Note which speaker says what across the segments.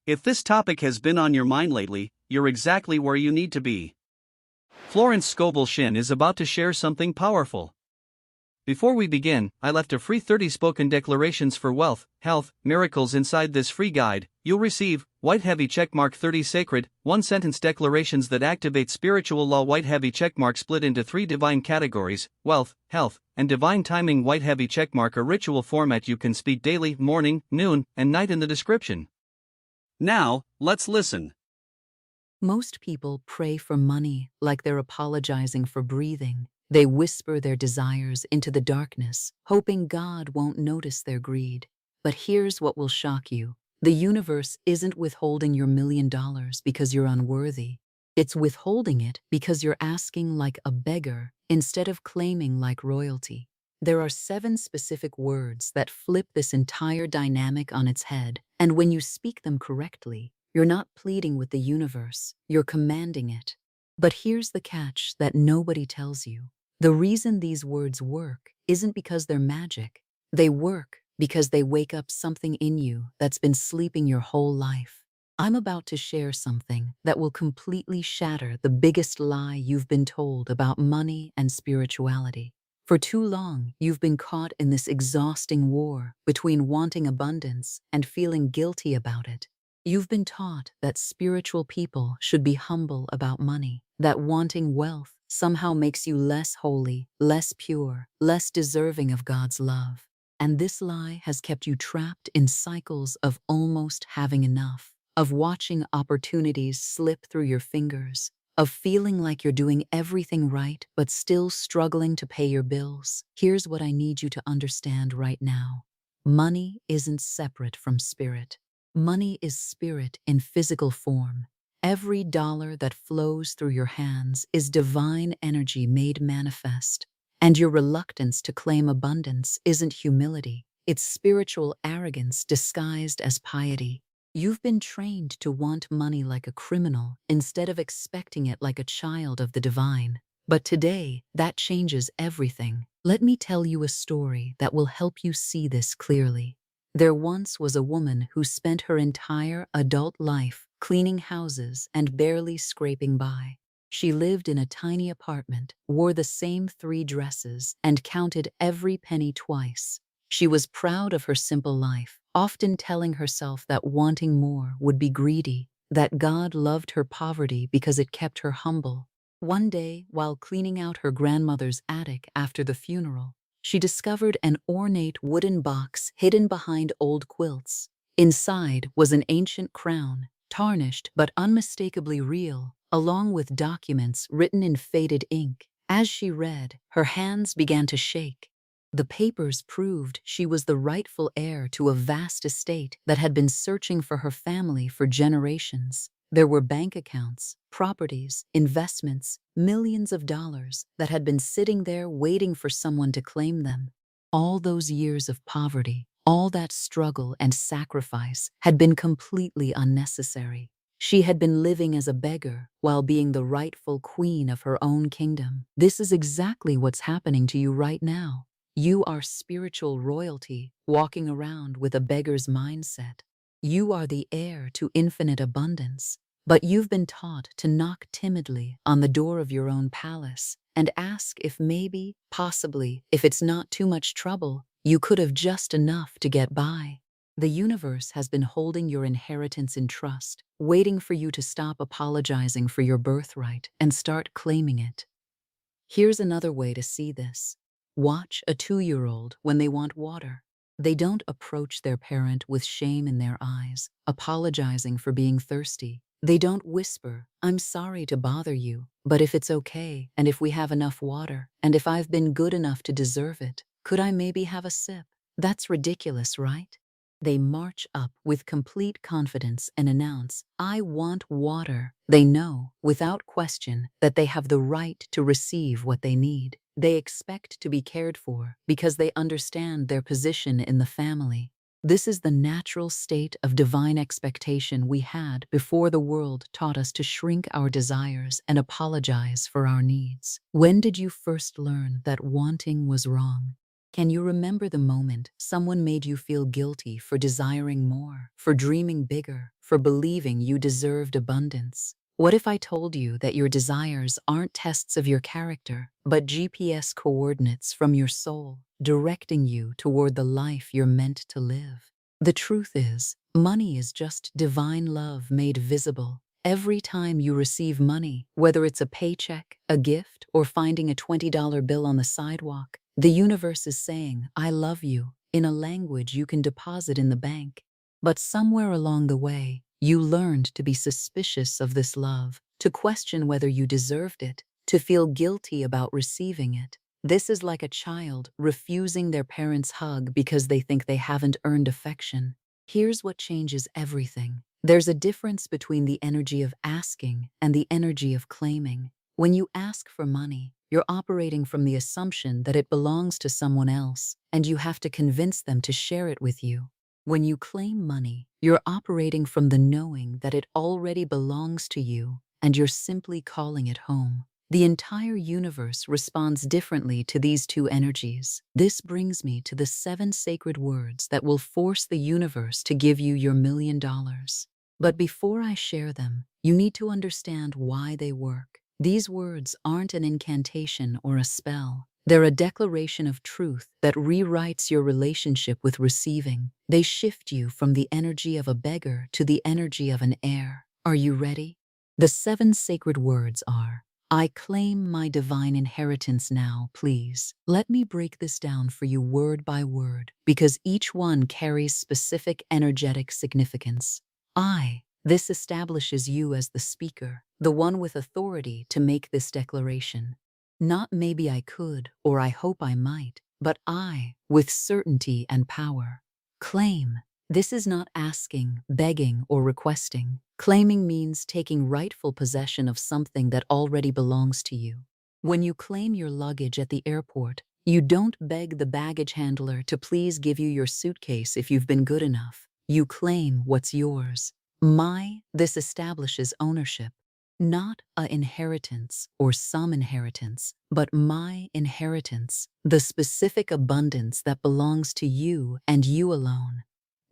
Speaker 1: If this topic has been on your mind lately, you're exactly where you need to be. Florence Scovel Shinn is about to share something powerful. Before we begin, I left a free 30 spoken declarations for wealth, health, miracles inside this free guide. You'll receive white heavy checkmark 30 sacred, one-sentence declarations that activate spiritual law. White heavy checkmark split into 3 divine categories: wealth, health, and divine timing. White heavy checkmark a ritual format you can speak daily, morning, noon, and night in the description. Now, let's listen.
Speaker 2: Most people pray for money like they're apologizing for breathing. They whisper their desires into the darkness, hoping God won't notice their greed. But here's what will shock you. The universe isn't withholding your $1 million because you're unworthy. It's withholding it because you're asking like a beggar instead of claiming like royalty. There are 7 specific words that flip this entire dynamic on its head, and when you speak them correctly, you're not pleading with the universe, you're commanding it. But here's the catch that nobody tells you. The reason these words work isn't because they're magic. They work because they wake up something in you that's been sleeping your whole life. I'm about to share something that will completely shatter the biggest lie you've been told about money and spirituality. For too long, you've been caught in this exhausting war between wanting abundance and feeling guilty about it. You've been taught that spiritual people should be humble about money, that wanting wealth somehow makes you less holy, less pure, less deserving of God's love. And this lie has kept you trapped in cycles of almost having enough, of watching opportunities slip through your fingers, of feeling like you're doing everything right but still struggling to pay your bills. Here's what I need you to understand right now. Money isn't separate from spirit. Money is spirit in physical form. Every dollar that flows through your hands is divine energy made manifest. And your reluctance to claim abundance isn't humility, it's spiritual arrogance disguised as piety. You've been trained to want money like a criminal instead of expecting it like a child of the divine. But today, that changes everything. Let me tell you a story that will help you see this clearly. There once was a woman who spent her entire adult life cleaning houses and barely scraping by. She lived in a tiny apartment, wore the same 3 dresses, and counted every penny twice. She was proud of her simple life, often telling herself that wanting more would be greedy, that God loved her poverty because it kept her humble. One day, while cleaning out her grandmother's attic after the funeral, she discovered an ornate wooden box hidden behind old quilts. Inside was an ancient crown, tarnished but unmistakably real, along with documents written in faded ink. As she read, her hands began to shake. The papers proved she was the rightful heir to a vast estate that had been searching for her family for generations. There were bank accounts, properties, investments, millions of dollars that had been sitting there waiting for someone to claim them. All those years of poverty, all that struggle and sacrifice had been completely unnecessary. She had been living as a beggar while being the rightful queen of her own kingdom. This is exactly what's happening to you right now. You are spiritual royalty, walking around with a beggar's mindset. You are the heir to infinite abundance, but you've been taught to knock timidly on the door of your own palace and ask if maybe, possibly, if it's not too much trouble, you could have just enough to get by. The universe has been holding your inheritance in trust, waiting for you to stop apologizing for your birthright and start claiming it. Here's another way to see this. Watch a 2-year-old when they want water. They don't approach their parent with shame in their eyes, apologizing for being thirsty. They don't whisper, "I'm sorry to bother you, but if it's okay, and if we have enough water, and if I've been good enough to deserve it, could I maybe have a sip?" That's ridiculous, right? They march up with complete confidence and announce, "I want water." They know, without question, that they have the right to receive what they need. They expect to be cared for because they understand their position in the family. This is the natural state of divine expectation we had before the world taught us to shrink our desires and apologize for our needs. When did you first learn that wanting was wrong? Can you remember the moment someone made you feel guilty for desiring more, for dreaming bigger, for believing you deserved abundance. What if I told you that your desires aren't tests of your character, but GPS coordinates from your soul, directing you toward the life you're meant to live? The truth is, money is just divine love made visible. Every time you receive money, whether it's a paycheck, a gift, or finding a $20 bill on the sidewalk, the universe is saying, "I love you," in a language you can deposit in the bank. But somewhere along the way, you learned to be suspicious of this love, to question whether you deserved it, to feel guilty about receiving it. This is like a child refusing their parents' hug because they think they haven't earned affection. Here's what changes everything. There's a difference between the energy of asking and the energy of claiming. When you ask for money, you're operating from the assumption that it belongs to someone else, and you have to convince them to share it with you. When you claim money, you're operating from the knowing that it already belongs to you, and you're simply calling it home. The entire universe responds differently to these two energies. This brings me to the 7 sacred words that will force the universe to give you your $1,000,000. But before I share them, you need to understand why they work. These words aren't an incantation or a spell. They're a declaration of truth that rewrites your relationship with receiving. They shift you from the energy of a beggar to the energy of an heir. Are you ready? The 7 sacred words are, "I claim my divine inheritance now, please." Let me break this down for you word by word, because each one carries specific energetic significance. This establishes you as the speaker, the one with authority to make this declaration. Not maybe I could, or I hope I might, but I, with certainty and power. Claim. This is not asking, begging, or requesting. Claiming means taking rightful possession of something that already belongs to you. When you claim your luggage at the airport, you don't beg the baggage handler to please give you your suitcase if you've been good enough. You claim what's yours. This establishes ownership. Not a inheritance or some inheritance, but my inheritance, the specific abundance that belongs to you and you alone.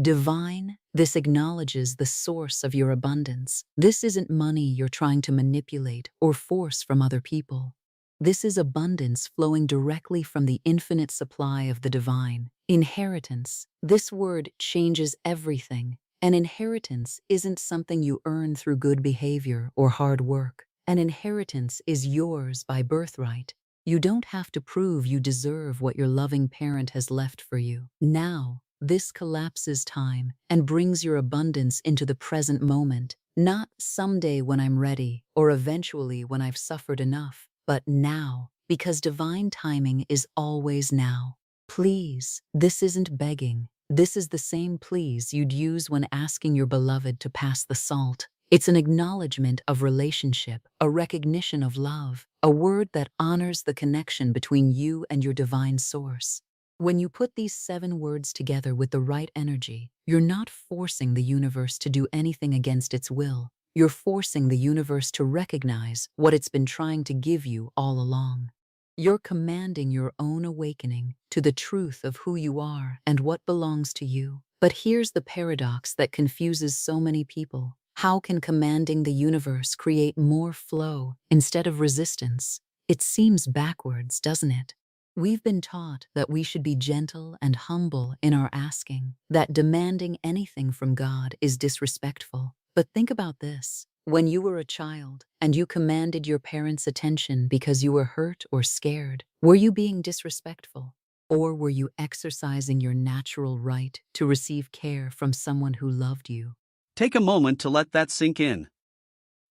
Speaker 2: Divine, this acknowledges the source of your abundance. This isn't money you're trying to manipulate or force from other people. This is abundance flowing directly from the infinite supply of the divine. Inheritance, this word changes everything. An inheritance isn't something you earn through good behavior or hard work. An inheritance is yours by birthright. You don't have to prove you deserve what your loving parent has left for you. Now, this collapses time and brings your abundance into the present moment, not someday when I'm ready or eventually when I've suffered enough, but now, because divine timing is always now. Please, this isn't begging. This is the same please you'd use when asking your beloved to pass the salt. It's an acknowledgement of relationship, a recognition of love, a word that honors the connection between you and your divine source. When you put these 7 words together with the right energy, you're not forcing the universe to do anything against its will. You're forcing the universe to recognize what it's been trying to give you all along. You're commanding your own awakening to the truth of who you are and what belongs to you. But here's the paradox that confuses so many people. How can commanding the universe create more flow instead of resistance? It seems backwards, doesn't it? We've been taught that we should be gentle and humble in our asking, that demanding anything from God is disrespectful. But think about this. When you were a child and you commanded your parents' attention because you were hurt or scared, were you being disrespectful? Or were you exercising your natural right to receive care from someone who loved you?
Speaker 1: Take a moment to let that sink in.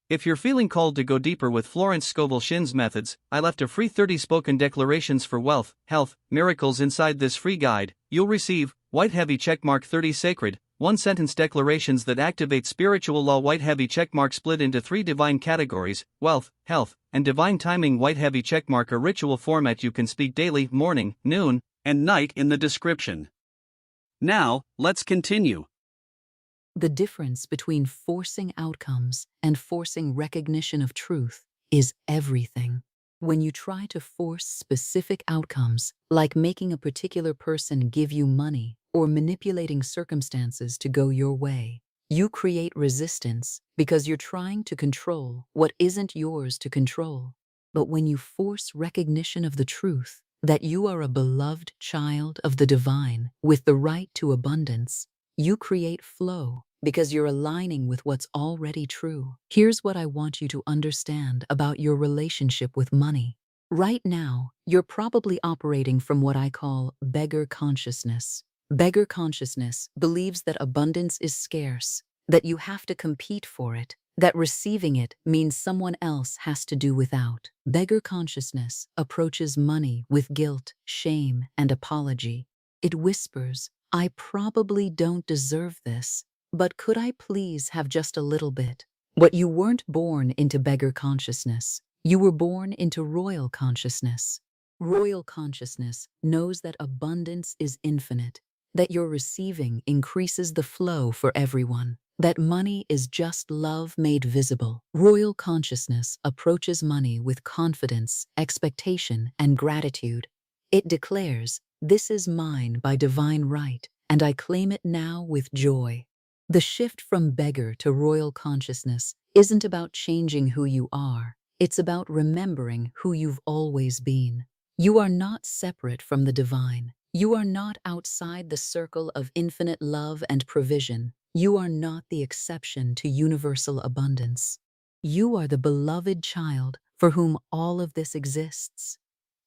Speaker 1: If you're feeling called to go deeper with Florence Scovel Shinn's methods, I left a free 30 spoken declarations for wealth, health, miracles inside this free guide. You'll receive white heavy checkmark 30 sacred, 1-sentence declarations that activate spiritual law. White heavy checkmark split into 3 divine categories: wealth, health, and divine timing. White heavy checkmark a ritual format you can speak daily, morning, noon, and night in the description. Now, let's continue.
Speaker 2: The difference between forcing outcomes and forcing recognition of truth is everything. When you try to force specific outcomes, like making a particular person give you money or manipulating circumstances to go your way, You create resistance because you're trying to control what isn't yours to control. But when you force recognition of the truth that you are a beloved child of the divine with the right to abundance, you create flow because you're aligning with what's already true. Here's what I want you to understand about your relationship with money. Right now, you're probably operating from what I call beggar consciousness. Beggar consciousness believes that abundance is scarce, that you have to compete for it, that receiving it means someone else has to do without. Beggar consciousness approaches money with guilt, shame, and apology. It whispers, "I probably don't deserve this, but could I please have just a little bit?" But you weren't born into beggar consciousness. You were born into royal consciousness. Royal consciousness knows that abundance is infinite, that your receiving increases the flow for everyone, that money is just love made visible. Royal consciousness approaches money with confidence, expectation, and gratitude. It declares, "This is mine by divine right, and I claim it now with joy." The shift from beggar to royal consciousness isn't about changing who you are. It's about remembering who you've always been. You are not separate from the divine. You are not outside the circle of infinite love and provision. You are not the exception to universal abundance. You are the beloved child for whom all of this exists.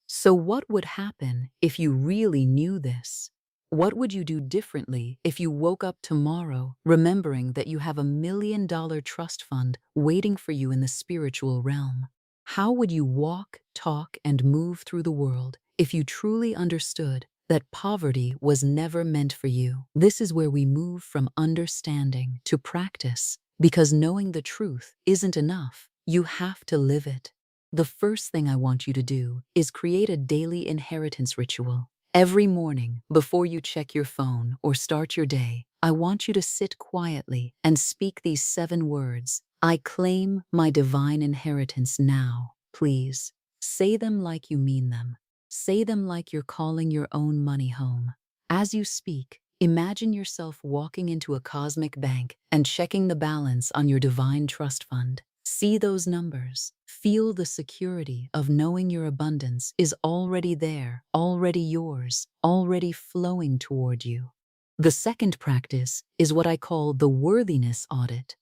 Speaker 2: So what would happen if you really knew this? What would you do differently if you woke up tomorrow remembering that you have $1 million trust fund waiting for you in the spiritual realm? How would you walk, talk, and move through the world if you truly understood that poverty was never meant for you? This is where we move from understanding to practice, because knowing the truth isn't enough. You have to live it. The first thing I want you to do is create a daily inheritance ritual. Every morning, before you check your phone or start your day, I want you to sit quietly and speak these 7 words. I claim my divine inheritance now, please. Say them like you mean them. Say them like you're calling your own money home. As you speak, imagine yourself walking into a cosmic bank and checking the balance on your divine trust fund. See those numbers. Feel the security of knowing your abundance is already there, already yours, already flowing toward you. The second practice is what I call the worthiness audit.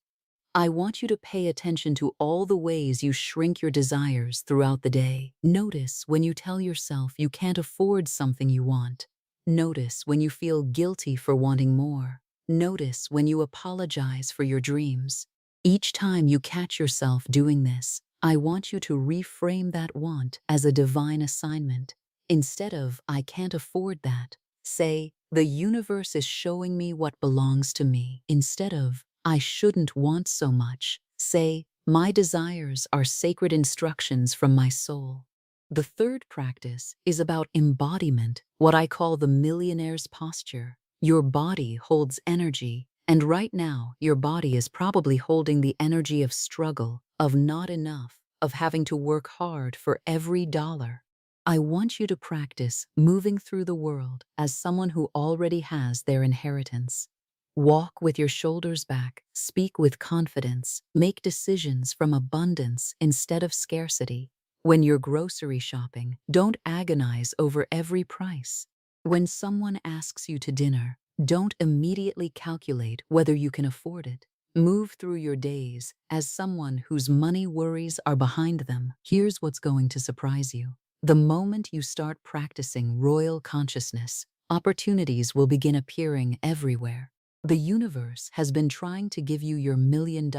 Speaker 2: I want you to pay attention to all the ways you shrink your desires throughout the day. Notice when you tell yourself you can't afford something you want. Notice when you feel guilty for wanting more. Notice when you apologize for your dreams. Each time you catch yourself doing this, I want you to reframe that want as a divine assignment. Instead of, "I can't afford that," say, "The universe is showing me what belongs to me." Instead of, "I shouldn't want so much," say, "My desires are sacred instructions from my soul." The third practice is about embodiment, what I call the millionaire's posture. Your body holds energy, and right now your body is probably holding the energy of struggle, of not enough, of having to work hard for every dollar. I want you to practice moving through the world as someone who already has their inheritance. Walk with your shoulders back, speak with confidence, make decisions from abundance instead of scarcity. When you're grocery shopping, don't agonize over every price. When someone asks you to dinner, don't immediately calculate whether you can afford it. Move through your days as someone whose money worries are behind them. Here's what's going to surprise you. The moment you start practicing royal consciousness, opportunities will begin appearing everywhere. The universe has been trying to give you your $1 million,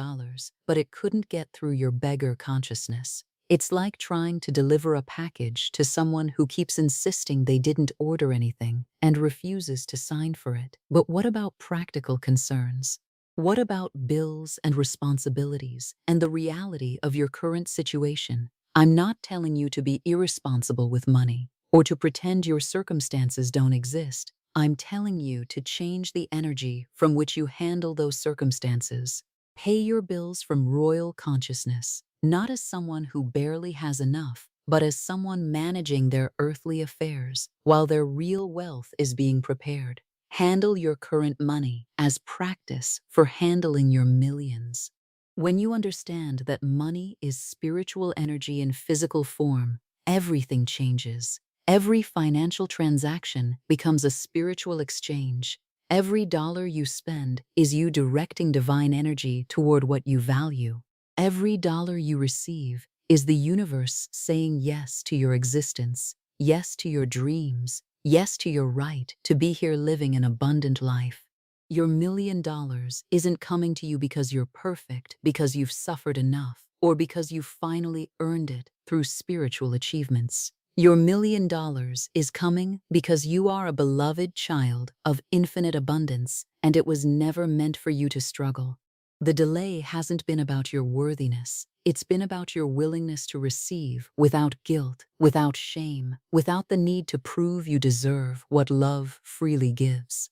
Speaker 2: but it couldn't get through your beggar consciousness. It's like trying to deliver a package to someone who keeps insisting they didn't order anything and refuses to sign for it. But what about practical concerns? What about bills and responsibilities and the reality of your current situation? I'm not telling you to be irresponsible with money or to pretend your circumstances don't exist. I'm telling you to change the energy from which you handle those circumstances. Pay your bills from royal consciousness, not as someone who barely has enough, but as someone managing their earthly affairs while their real wealth is being prepared. Handle your current money as practice for handling your millions. When you understand that money is spiritual energy in physical form, everything changes. Every financial transaction becomes a spiritual exchange. Every dollar you spend is you directing divine energy toward what you value. Every dollar you receive is the universe saying yes to your existence, yes to your dreams, yes to your right to be here living an abundant life. Your $1,000,000 isn't coming to you because you're perfect, because you've suffered enough, or because you finally earned it through spiritual achievements. Your $1,000,000 is coming because you are a beloved child of infinite abundance, and it was never meant for you to struggle. The delay hasn't been about your worthiness. It's been about your willingness to receive without guilt, without shame, without the need to prove you deserve what love freely gives.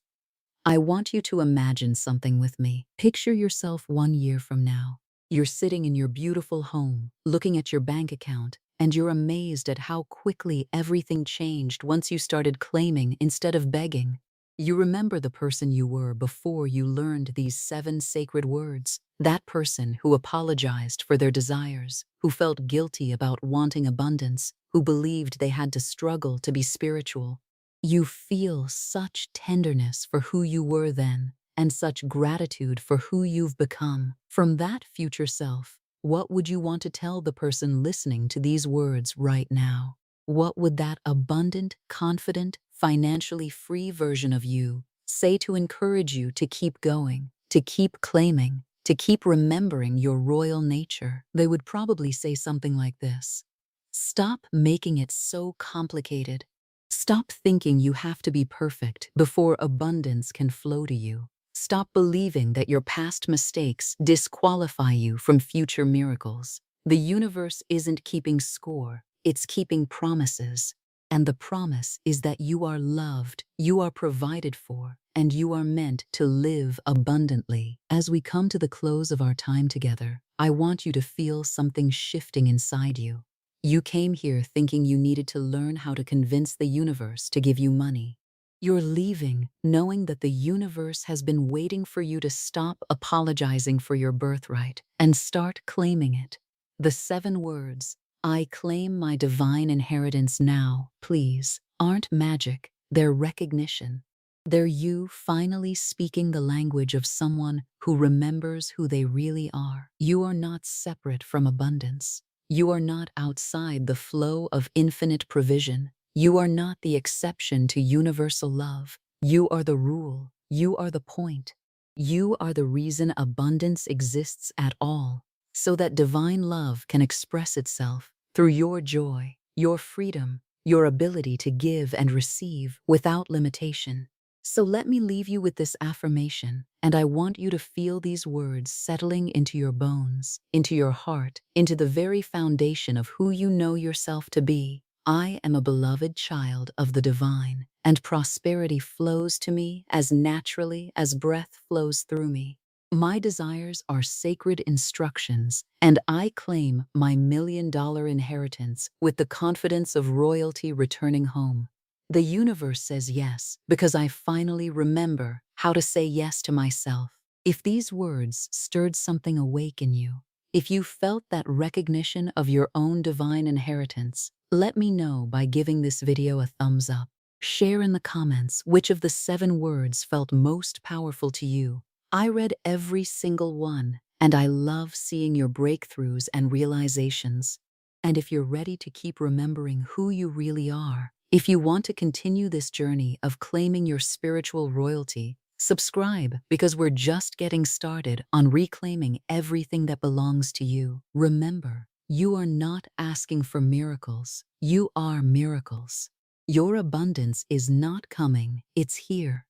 Speaker 2: I want you to imagine something with me. Picture yourself 1 year from now. You're sitting in your beautiful home, looking at your bank account, and you're amazed at how quickly everything changed once you started claiming instead of begging. You remember the person you were before you learned these 7 sacred words. That person who apologized for their desires, who felt guilty about wanting abundance, who believed they had to struggle to be spiritual. You feel such tenderness for who you were then, and such gratitude for who you've become. From that future self, what would you want to tell the person listening to these words right now? What would that abundant, confident, financially free version of you say to encourage you to keep going, to keep claiming, to keep remembering your royal nature? They would probably say something like this: stop making it so complicated. Stop thinking you have to be perfect before abundance can flow to you. Stop believing that your past mistakes disqualify you from future miracles. The universe isn't keeping score, it's keeping promises. And the promise is that you are loved, you are provided for, and you are meant to live abundantly. As we come to the close of our time together, I want you to feel something shifting inside you. You came here thinking you needed to learn how to convince the universe to give you money. You're leaving knowing that the universe has been waiting for you to stop apologizing for your birthright and start claiming it. The 7 words, "I claim my divine inheritance now, please," aren't magic, they're recognition. They're you finally speaking the language of someone who remembers who they really are. You are not separate from abundance. You are not outside the flow of infinite provision. You are not the exception to universal love. You are the rule. You are the point. You are the reason abundance exists at all, so that divine love can express itself through your joy, your freedom, your ability to give and receive without limitation. So let me leave you with this affirmation, and I want you to feel these words settling into your bones, into your heart, into the very foundation of who you know yourself to be. I am a beloved child of the divine, and prosperity flows to me as naturally as breath flows through me. My desires are sacred instructions, and I claim my $1,000,000 inheritance with the confidence of royalty returning home. The universe says yes because I finally remember how to say yes to myself. If these words stirred something awake in you, if you felt that recognition of your own divine inheritance, let me know by giving this video a thumbs up. Share in the comments which of the 7 words felt most powerful to you. I read every single one, and I love seeing your breakthroughs and realizations. And if you're ready to keep remembering who you really are, if you want to continue this journey of claiming your spiritual royalty, subscribe, because we're just getting started on reclaiming everything that belongs to you. Remember, you are not asking for miracles. You are miracles. Your abundance is not coming, it's here.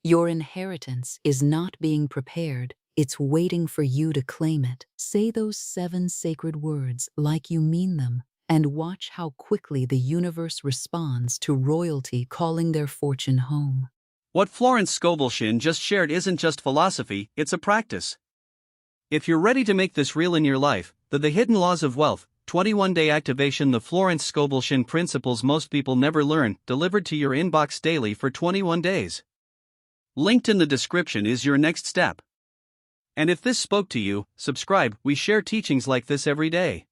Speaker 2: Your inheritance is not being prepared, it's waiting for you to claim it. Say those 7 sacred words like you mean them, and watch how quickly the universe responds to royalty calling their fortune home.
Speaker 1: What Florence Scovel Shinn just shared isn't just philosophy, it's a practice. If you're ready to make this real in your life, the Hidden Laws of Wealth, 21-day activation, the Florence Scovel Shinn principles most people never learn, delivered to your inbox daily for 21 days. Linked in the description is your next step. And if this spoke to you, subscribe, we share teachings like this every day.